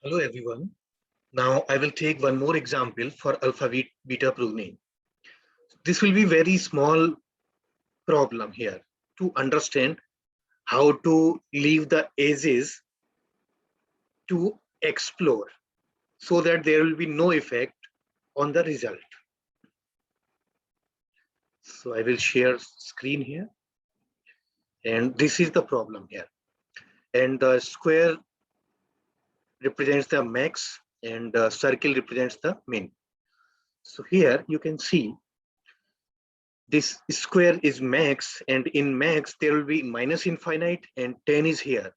Hello everyone. Now I will take one more example for alpha beta pruning. This will be very small problem here to understand how to leave the edges to explore so that there will be no effect on the result. So I will share screen here, and this is the problem here. And the square represents the max and the circle represents the min. So here you can see this square is max, and in max there will be minus infinite and 10 is here.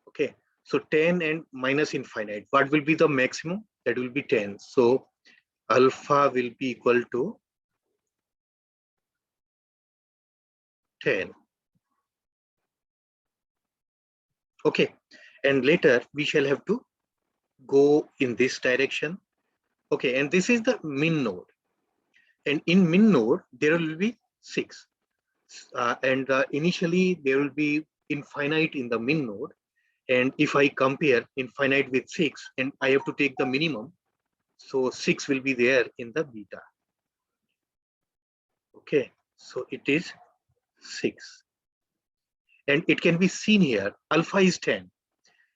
Okay, so 10 and minus infinite, what will be the maximum? That will be 10. So alpha will be equal to 10. Okay, and later we shall have to go in this direction. Okay, and this is the min node, and in min node there will be 6, and initially there will be infinite in the min node. And if I compare infinite with 6 and I have to take the minimum, so 6 will be there in the beta. Okay, so it is 6. And it can be seen here, alpha is 10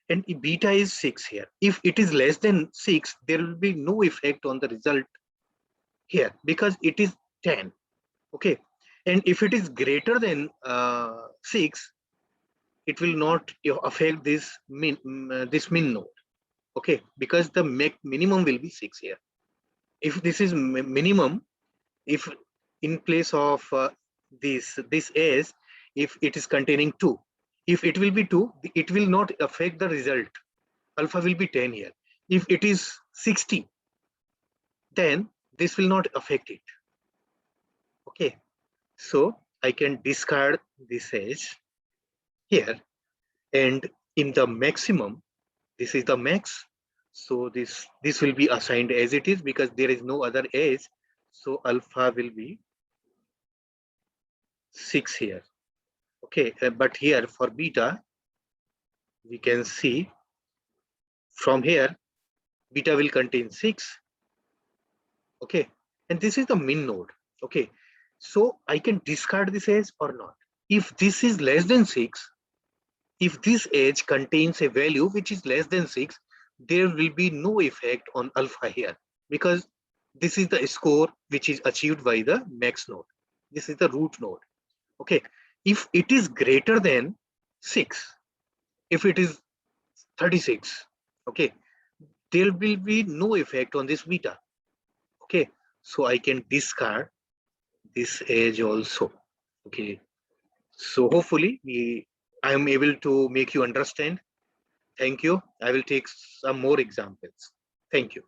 and beta is 6 here. If it is less than 6, there will be no effect on the result here because it is 10. Okay, and if it is greater than 6, it will not affect this min node. Okay, because the minimum will be 6 here. If this is minimum, if in place of this is, if it is containing 2, if it will be 2, it will not affect the result. Alpha will be 10 here. If it is 60, then this will not affect it. Okay, so I can discard this edge here, and in the maximum, this is the max. So this will be assigned as it is because there is no other edge. So alpha will be 6 here. Okay, but here for beta, we can see from here, beta will contain 6. Okay, and this is the min node. Okay, so I can discard this edge or not. If this is less than 6, if this edge contains a value which is less than 6, there will be no effect on alpha here because this is the score which is achieved by the max node. This is the root node. Okay, if it is greater than 6, if it is 36, okay, there will be no effect on this beta. Okay, so I can discard this edge also. Okay, so hopefully I am able to make you understand. Thank you. I will take some more examples. Thank you.